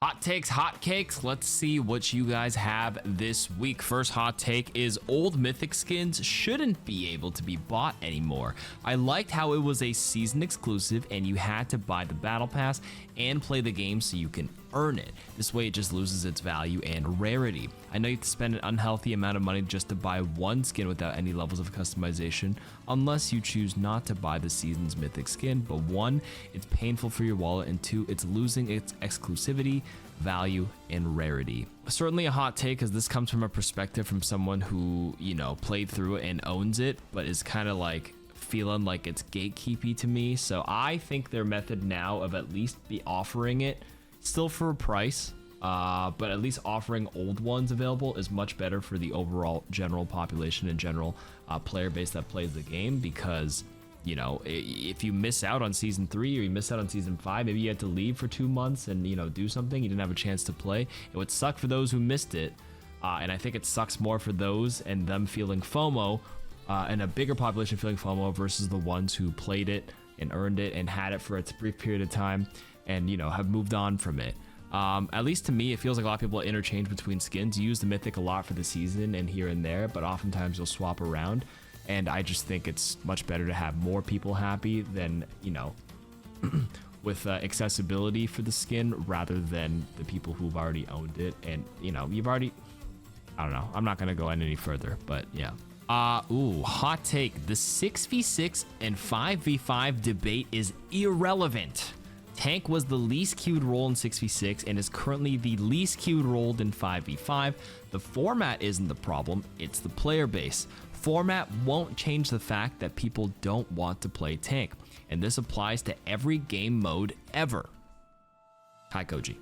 Hot takes, hot cakes. Let's see what you guys have this week. First hot take is old Mythic skins shouldn't be able to be bought anymore. I liked how it was a season exclusive and you had to buy the battle pass and play the game so you can earn it. This way it just loses its value and rarity. I know you have to spend an unhealthy amount of money just to buy one skin without any levels of customization, unless you choose not to buy the season's Mythic skin, but one, it's painful for your wallet, and two, it's losing its exclusivity, value, and rarity. Certainly a hot take, because this comes from a perspective from someone who, you know, played through it and owns it, but is kind of like feeling like it's gatekeepy to me. So I think their method now of at least be offering it still for a price, but at least offering old ones available is much better for the overall general population and general player base that plays the game. Because, you know, if you miss out on season 3 or you miss out on season 5, maybe you had to leave for 2 months and, you know, do something, you didn't have a chance to play, it would suck for those who missed it. And I think it sucks more for those and them feeling FOMO, and a bigger population feeling FOMO versus the ones who played it and earned it and had it for its brief period of time and, you know, have moved on from it. At least to me, it feels like a lot of people interchange between skins. You use the Mythic a lot for the season and here and there, but oftentimes you'll swap around. And I just think it's much better to have more people happy than, you know, with accessibility for the skin rather than the people who've already owned it. And, you know, you've already, I don't know, I'm not going to go any further, but yeah. Ooh, hot take. The 6v6 and 5v5 debate is irrelevant. Tank was the least queued role in 6v6 and is currently the least queued role in 5v5. The format isn't the problem, it's the player base. Format won't change the fact that people don't want to play tank, and this applies to every game mode ever. Hi, Koji.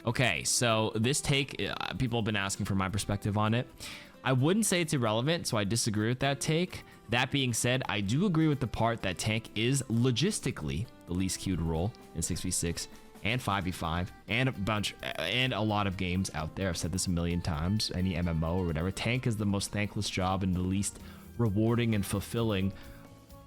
Okay, so this take, people have been asking for my perspective on it. I wouldn't say it's irrelevant, so I disagree with that take. That being said, I do agree with the part that tank is logistically the least queued role in 6v6 and 5v5 and a lot of games out there. I've said this a million times, any MMO or whatever. Tank is the most thankless job and the least rewarding and fulfilling,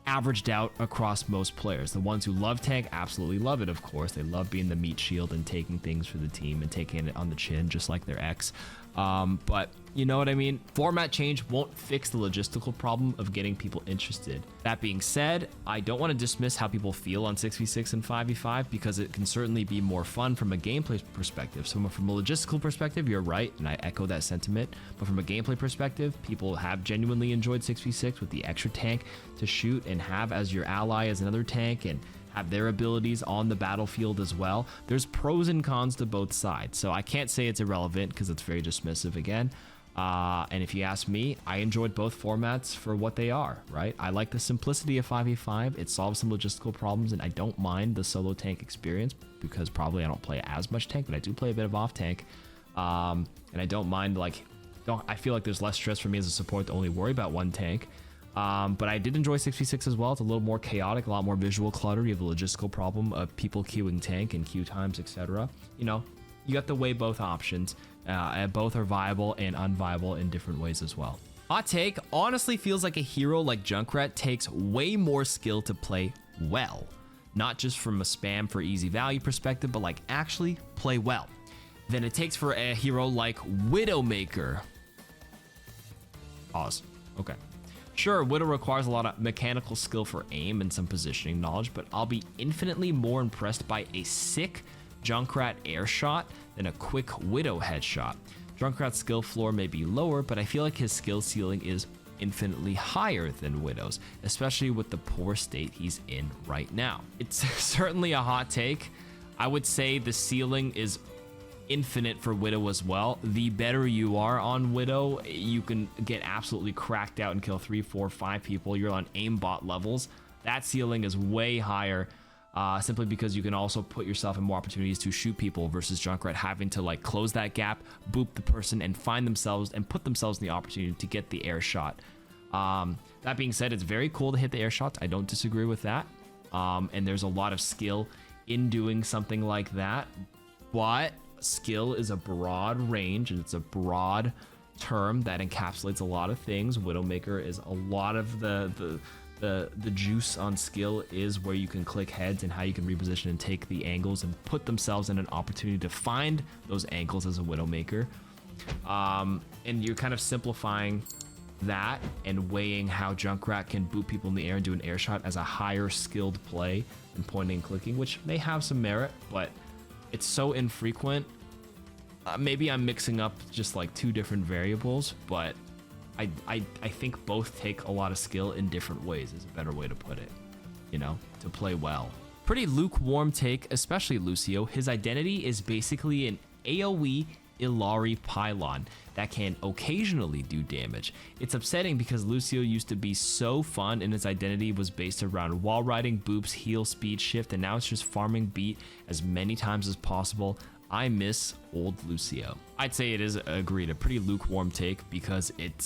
averaged out across most players. The ones who love tank absolutely love it, of course. They love being the meat shield and taking things for the team and taking it on the chin just like their ex. But you know what I mean? Format change won't fix the logistical problem of getting people interested. That being said, I don't want to dismiss how people feel on 6v6 and 5v5 because it can certainly be more fun from a gameplay perspective. So from a logistical perspective, you're right, and I echo that sentiment. But from a gameplay perspective, people have genuinely enjoyed 6v6 with the extra tank to shoot and have as your ally as another tank and have their abilities on the battlefield as well. There's pros and cons to both sides, so I can't say it's irrelevant because it's very dismissive again. And if you ask me, I enjoyed both formats for what they are, right? I like the simplicity of 5v5. It solves some logistical problems, and I don't mind the solo tank experience because probably I don't play as much tank, but I do play a bit of off tank. And I don't mind, like, I feel like there's less stress for me as a support to only worry about one tank. But I did enjoy 6v6 as well. It's a little more chaotic, a lot more visual clutter. You have the logistical problem of people queuing tank and queue times, etc. You know, you got to weigh both options. And both are viable and unviable in different ways as well. Hot take, honestly feels like a hero like Junkrat takes way more skill to play well. Not just from a spam for easy value perspective, but like actually play well than it takes for a hero like Widowmaker. Pause. Okay. Sure, Widow requires a lot of mechanical skill for aim and some positioning knowledge, but I'll be infinitely more impressed by a sick Junkrat air shot than a quick Widow headshot. Junkrat's skill floor may be lower, but I feel like his skill ceiling is infinitely higher than Widow's, especially with the poor state he's in right now. It's certainly a hot take. I would say the ceiling is infinite for Widow as well. The better you are on Widow, you can get absolutely cracked out and kill 3, 4, 5 people. You're on aimbot levels. That ceiling is way higher. Simply because you can also put yourself in more opportunities to shoot people versus Junkrat having to like close that gap, boop the person, and find themselves and put themselves in the opportunity to get the air shot. That being said, it's very cool to hit the air shots. I don't disagree with that. And there's a lot of skill in doing something like that. But skill is a broad range and it's a broad term that encapsulates a lot of things. Widowmaker is a lot of the the juice on skill is where you can click heads and how you can reposition and take the angles and put themselves in an opportunity to find those angles as a Widowmaker. And you're kind of simplifying that and weighing how Junkrat can boot people in the air and do an air shot as a higher skilled play than pointing and clicking, which may have some merit, but it's so infrequent. Maybe I'm mixing up just like two different variables, but I think both take a lot of skill in different ways is a better way to put it, you know, to play well. Pretty lukewarm take, especially Lucio. His identity is basically an AoE Illari pylon that can occasionally do damage. It's upsetting because Lucio used to be so fun and his identity was based around wall riding, boops, heal, speed, shift, and now it's just farming beat as many times as possible. I miss old Lucio. I'd say it is, agreed, a pretty lukewarm take because it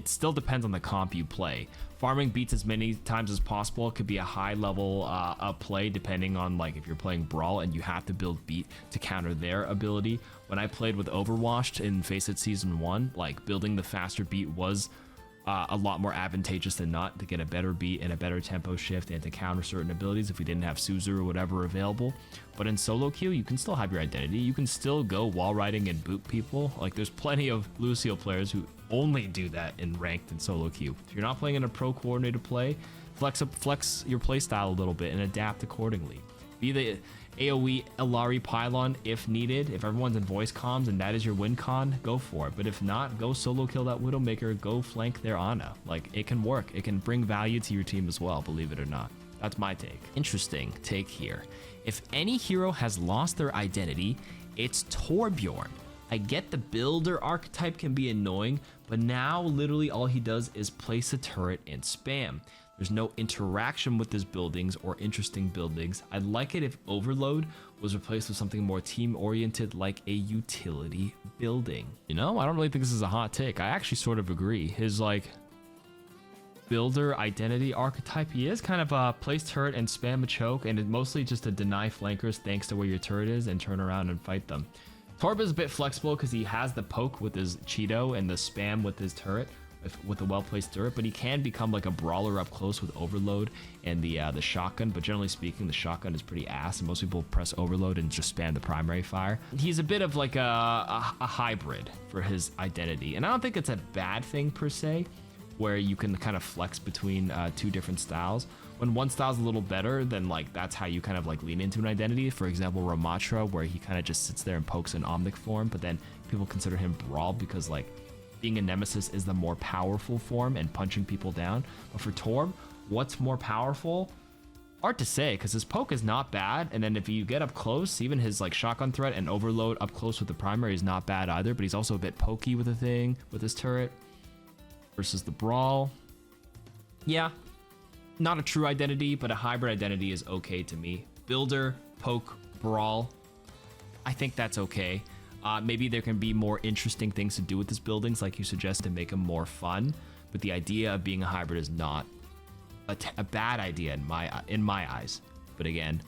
still depends on the comp you play. Farming beats as many times as possible could be a high level of play depending on like if you're playing Brawl and you have to build beat to counter their ability. When I played with Overwatched in Face It Season 1, like building the faster beat was a lot more advantageous than not to get a better beat and a better tempo shift and to counter certain abilities if we didn't have Suzu or whatever available. But in solo queue, you can still have your identity. You can still go wall riding and boot people. Like there's plenty of Lucio players who only do that in ranked and solo queue. If you're not playing in a pro coordinated play, flex your play style a little bit and adapt accordingly. Be the AoE Illari pylon if needed. If everyone's in voice comms and that is your win con, go for it. But if not, go solo kill that Widowmaker, go flank their Ana. Like it can work. It can bring value to your team as well, believe it or not. That's my take. Interesting take here. If any hero has lost their identity, it's Torbjorn. I get the builder archetype can be annoying, but now literally all he does is place a turret and spam. There's no interaction with his buildings or interesting buildings. I'd like it if Overload was replaced with something more team-oriented like a utility building. You know, I don't really think this is a hot take. I actually sort of agree. His like builder identity archetype, he is kind of a place turret and spam a choke, and it's mostly just to deny flankers thanks to where your turret is and turn around and fight them. Torb is a bit flexible because he has the poke with his Cheeto and the spam with his turret, with a well-placed turret, but he can become like a brawler up close with Overload and the shotgun. But generally speaking, the shotgun is pretty ass, and most people press Overload and just spam the primary fire. He's a bit of like a hybrid for his identity, and I don't think it's a bad thing per se, where you can kind of flex between two different styles. When one style's a little better, then like that's how you kind of like lean into an identity. For example, Ramatra, where he kind of just sits there and pokes in Omnic form, but then people consider him Brawl because like being a Nemesis is the more powerful form and punching people down. But for Torb, what's more powerful? Hard to say, because his poke is not bad, and then if you get up close, even his like shotgun threat and Overload up close with the primary is not bad either, but he's also a bit pokey with the thing, with his turret. Versus the Brawl. Yeah, not a true identity, but a hybrid identity is okay to me. Builder, poke, Brawl, I think that's okay. Maybe there can be more interesting things to do with his buildings, like you suggest, to make them more fun. But the idea of being a hybrid is not a bad idea in my eyes. But again,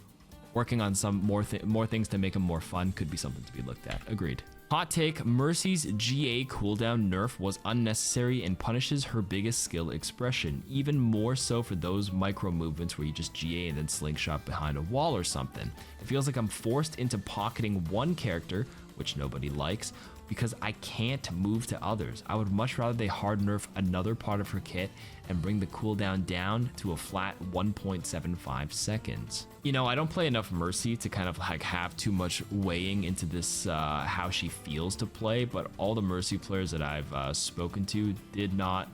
working on some more things to make them more fun could be something to be looked at. Agreed. Hot take, Mercy's GA cooldown nerf was unnecessary and punishes her biggest skill expression, even more so for those micro movements where you just GA and then slingshot behind a wall or something. It feels like I'm forced into pocketing one character, which nobody likes, because I can't move to others. I would much rather they hard nerf another part of her kit and bring the cooldown down to a flat 1.75 seconds. You know, I don't play enough Mercy to kind of like have too much weighing into this, how she feels to play, but all the Mercy players that I've spoken to did not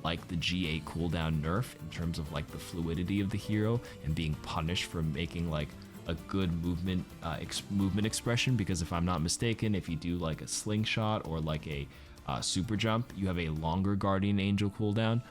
like the GA cooldown nerf in terms of like the fluidity of the hero and being punished for making like a good movement expression, because if I'm not mistaken, if you do like a slingshot or like a super jump, you have a longer Guardian Angel cooldown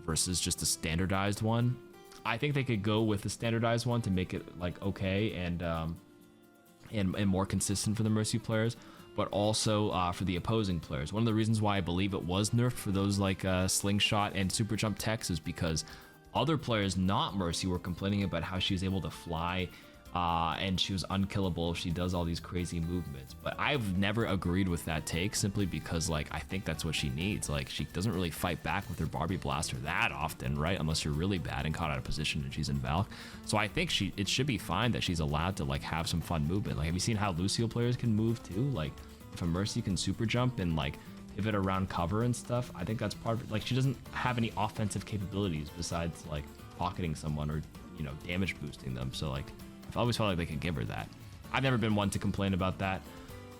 versus just a standardized one. I think they could go with the standardized one to make it like okay and more consistent for the Mercy players, but also for the opposing players. One of the reasons why I believe it was nerfed for those like slingshot and super jump techs is because other players not Mercy were complaining about how she was able to fly and she was unkillable if she does all these crazy movements. But I've never agreed with that take, simply because like I think that's what she needs. Like she doesn't really fight back with her Barbie Blaster that often, right? Unless you're really bad and caught out of position and she's in Valk. So I think it should be fine that she's allowed to like have some fun movement. Like have you seen how Lucio players can move too? Like if a Mercy can super jump and like pivot around cover and stuff, I think that's part of it. Like she doesn't have any offensive capabilities besides like pocketing someone or, you know, damage boosting them. So like I've always felt like they could give her that. I've never been one to complain about that.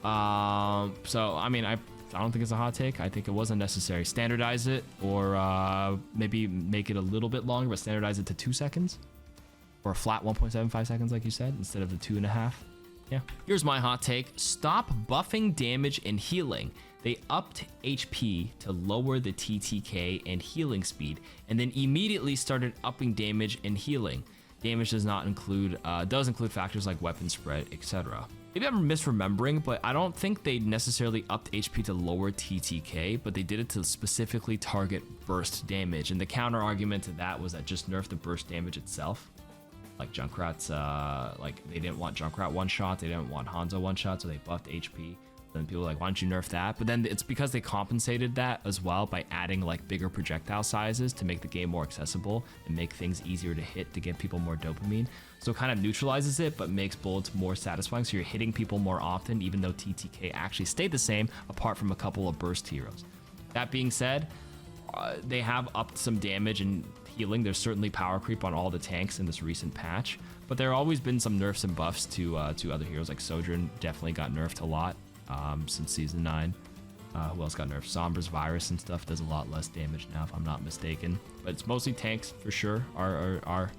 So I mean, I don't think it's a hot take. I think it wasn't necessary. Standardize it, or maybe make it a little bit longer, but standardize it to 2 seconds, or a flat 1.75 seconds, like you said, instead of the 2.5. Yeah. Here's my hot take. Stop buffing damage and healing. They upped HP to lower the TTK and healing speed, and then immediately started upping damage and healing. Damage does include factors like weapon spread, etc. Maybe I'm misremembering, but I don't think they necessarily upped HP to lower TTK, but they did it to specifically target burst damage. And the counter argument to that was that just nerf the burst damage itself. Like Junkrat's, like they didn't want Junkrat one shot, they didn't want Hanzo one shot, so they buffed HP. Then people were like, why don't you nerf that? But then it's because they compensated that as well by adding like bigger projectile sizes to make the game more accessible and make things easier to hit to get people more dopamine. So it kind of neutralizes it, but makes bullets more satisfying. So you're hitting people more often, even though TTK actually stayed the same, apart from a couple of burst heroes. That being said, they have upped some damage and healing. There's certainly power creep on all the tanks in this recent patch, but there have always been some nerfs and buffs to other heroes. Like Sojourn definitely got nerfed a lot since season 9. Who else got nerfed? Sombra's virus and stuff does a lot less damage now, if I'm not mistaken. But it's mostly tanks for sure. Are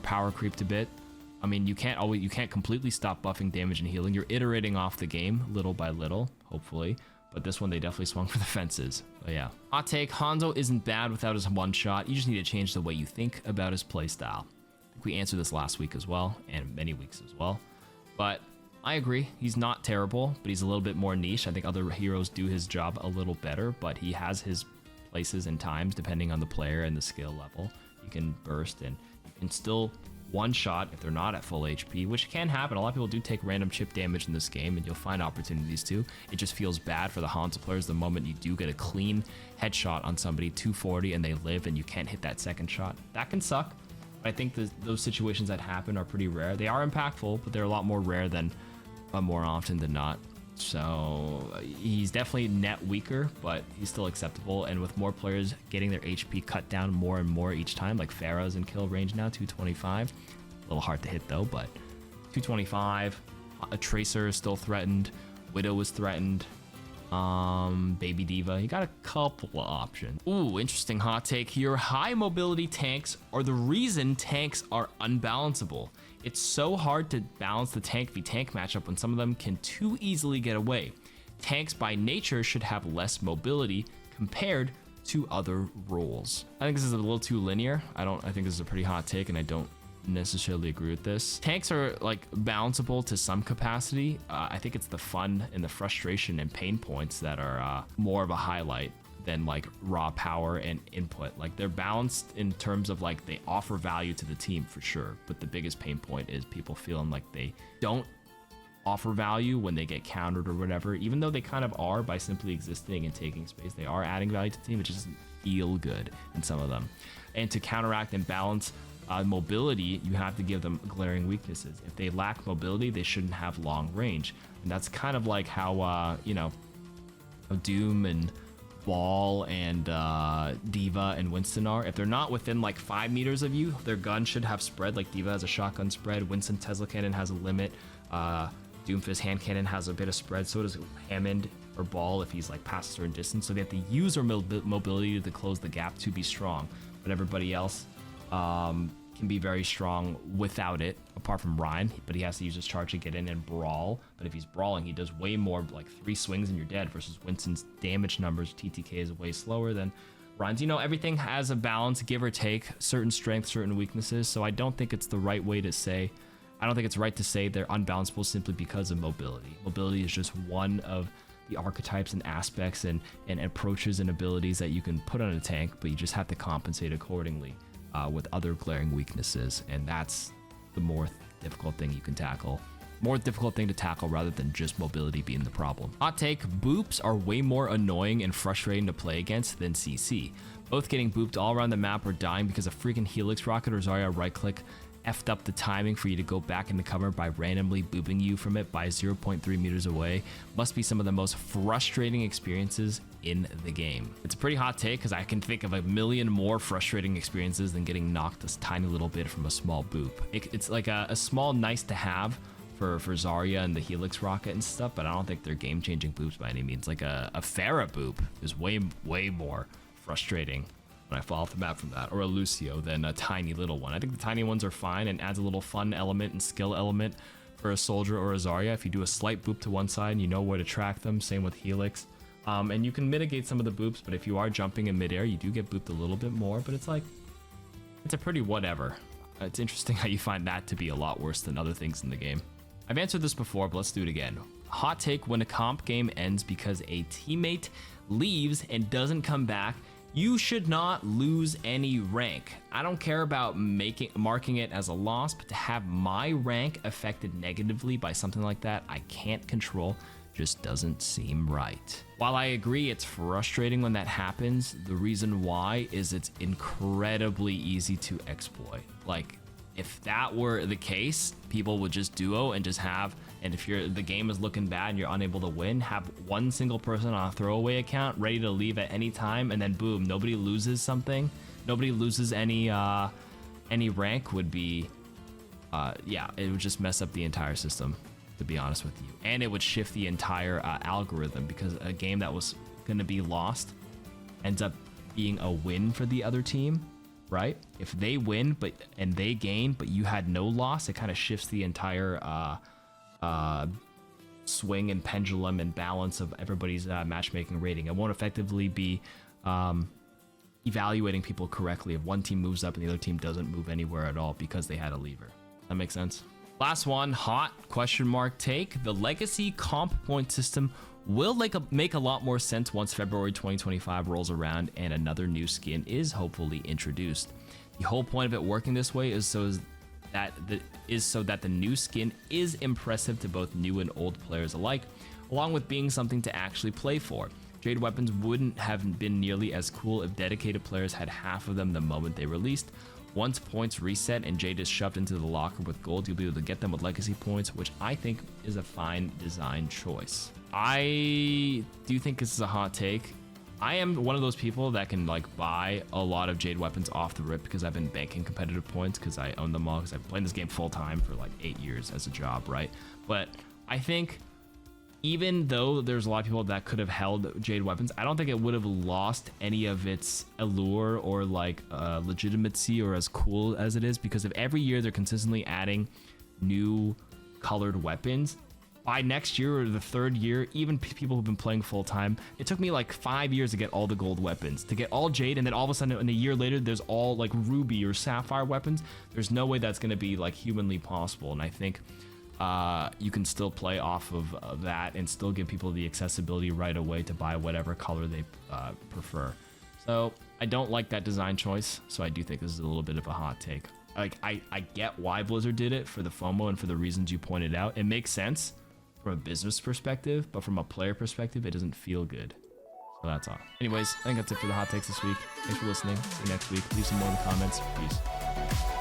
power creeped a bit. I mean, you can't completely stop buffing damage and healing. You're iterating off the game little by little, hopefully. But this one, they definitely swung for the fences. But yeah. Hot take, Hanzo isn't bad without his one shot. You just need to change the way you think about his playstyle. I think we answered this last week as well, and many weeks as well. But I agree, he's not terrible, but he's a little bit more niche. I think other heroes do his job a little better, but he has his places and times depending on the player and the skill level. You can burst and you can still one shot if they're not at full HP, which can happen. A lot of people do take random chip damage in this game, and you'll find opportunities to. It just feels bad for the Hanzo players the moment you do get a clean headshot on somebody, 240, and they live and you can't hit that second shot. That can suck. But I think those situations that happen are pretty rare. They are impactful, but they're a lot more rare than more often than not. So he's definitely net weaker, but he's still acceptable. And with more players getting their HP cut down more and more each time, like Pharah's in kill range now, 225. A little hard to hit though, but 225. A Tracer is still threatened. Widow is threatened. Baby Diva. You got a couple of options. Ooh, interesting hot take here. High mobility tanks are the reason tanks are unbalanceable. It's so hard to balance the tank v tank matchup when some of them can too easily get away. Tanks by nature should have less mobility compared to other roles. I think this is a little too linear. I think this is a pretty hot take, and I don't necessarily agree with this. Tanks are like balanceable to some capacity. I think it's the fun and the frustration and pain points that are more of a highlight than like raw power and input. Like they're balanced in terms of like they offer value to the team for sure, but the biggest pain point is people feeling like they don't offer value when they get countered or whatever. Even though they kind of are by simply existing and taking space, they are adding value to the team. It just doesn't feel good in some of them. And to counteract and balance mobility, you have to give them glaring weaknesses. If they lack mobility, they shouldn't have long range. And that's kind of like how Doom and Ball and Diva and Winston are. If they're not within like 5 meters of you, their gun should have spread. Like Diva has a shotgun spread, Winston Tesla Cannon has a limit, Doomfist hand cannon has a bit of spread, so does Hammond or Ball if he's like past a certain distance. So they have to use their mobility to close the gap to be strong. But everybody else can be very strong without it, apart from Ryan, but he has to use his charge to get in and brawl. But if he's brawling, he does way more, like 3 swings and you're dead, versus Winston's damage numbers, TTK is way slower than Ryan's. Everything has a balance, give or take, certain strengths, certain weaknesses. So I don't think it's the right way to say, I don't think it's right to say they're unbalanceable simply because of mobility. Mobility is just one of the archetypes and aspects and approaches and abilities that you can put on a tank, but you just have to compensate accordingly with other glaring weaknesses. And that's the more difficult thing you can tackle. More difficult thing to tackle rather than just mobility being the problem. Hot take, boops are way more annoying and frustrating to play against than CC. Both getting booped all around the map or dying because a freaking Helix rocket or Zarya right click effed up the timing for you to go back into cover by randomly booping you from it by 0.3 meters away must be some of the most frustrating experiences in the game. It's a pretty hot take because I can think of a million more frustrating experiences than getting knocked a tiny little bit from a small boop. It's like a small nice to have for Zarya and the Helix rocket and stuff, but I don't think they're game-changing boops by any means. Like a Pharah boop is way more frustrating when I fall off the map from that, or a Lucio than a tiny little one. I think the tiny ones are fine and adds a little fun element and skill element for a soldier or a Zarya. If you do a slight boop to one side and you know where to track them, same with Helix. And you can mitigate some of the boops, but if you are jumping in midair, you do get booped a little bit more, but it's like, it's a pretty whatever. It's interesting how you find that to be a lot worse than other things in the game. I've answered this before, but let's do it again. Hot take, when a comp game ends because a teammate leaves and doesn't come back, you should not lose any rank. I don't care about marking it as a loss, but to have my rank affected negatively by something like that I can't control just doesn't seem right. While I agree it's frustrating when that happens, the reason why is it's incredibly easy to exploit. Like, if that were the case, people would just duo and just have, and if the game is looking bad and you're unable to win, have one single person on a throwaway account ready to leave at any time, and then boom, nobody loses something, nobody loses any rank would be, yeah, it would just mess up the entire system, to be honest with you. And it would shift the entire algorithm, because a game that was gonna be lost ends up being a win for the other team. Right? If they win and they gain, but you had no loss, it kind of shifts the entire swing and pendulum and balance of everybody's matchmaking rating. It won't effectively be evaluating people correctly if one team moves up and the other team doesn't move anywhere at all because they had a lever. That makes sense? Last one, hot question mark take. The legacy comp point system will make a lot more sense once February 2025 rolls around and another new skin is hopefully introduced. The whole point of it working this way is so that the new skin is impressive to both new and old players alike, along with being something to actually play for. Jade weapons wouldn't have been nearly as cool if dedicated players had half of them the moment they released. Once points reset and Jade is shoved into the locker with gold, you'll be able to get them with legacy points, which I think is a fine design choice. I do think this is a hot take. I am one of those people that can like buy a lot of Jade weapons off the rip because I've been banking competitive points because I own them all, because I've been playing this game full time for like 8 years as a job, right? But I think even though there's a lot of people that could have held Jade weapons, I don't think it would have lost any of its allure or like legitimacy or as cool as it is, because if every year they're consistently adding new colored weapons, by next year or the third year, even people who've been playing full time, it took me like 5 years to get all the gold weapons, to get all Jade, and then all of a sudden in a year later there's all like ruby or sapphire weapons. There's no way that's going to be like humanly possible, and I think you can still play off of that and still give people the accessibility right away to buy whatever color they prefer. So I don't like that design choice, so I do think this is a little bit of a hot take. Like I get why Blizzard did it for the FOMO and for the reasons you pointed out. It makes sense from a business perspective, but from a player perspective, it doesn't feel good. So that's all. Anyways, I think that's it for the hot takes this week. Thanks for listening. See you next week. Leave some more in the comments. Peace.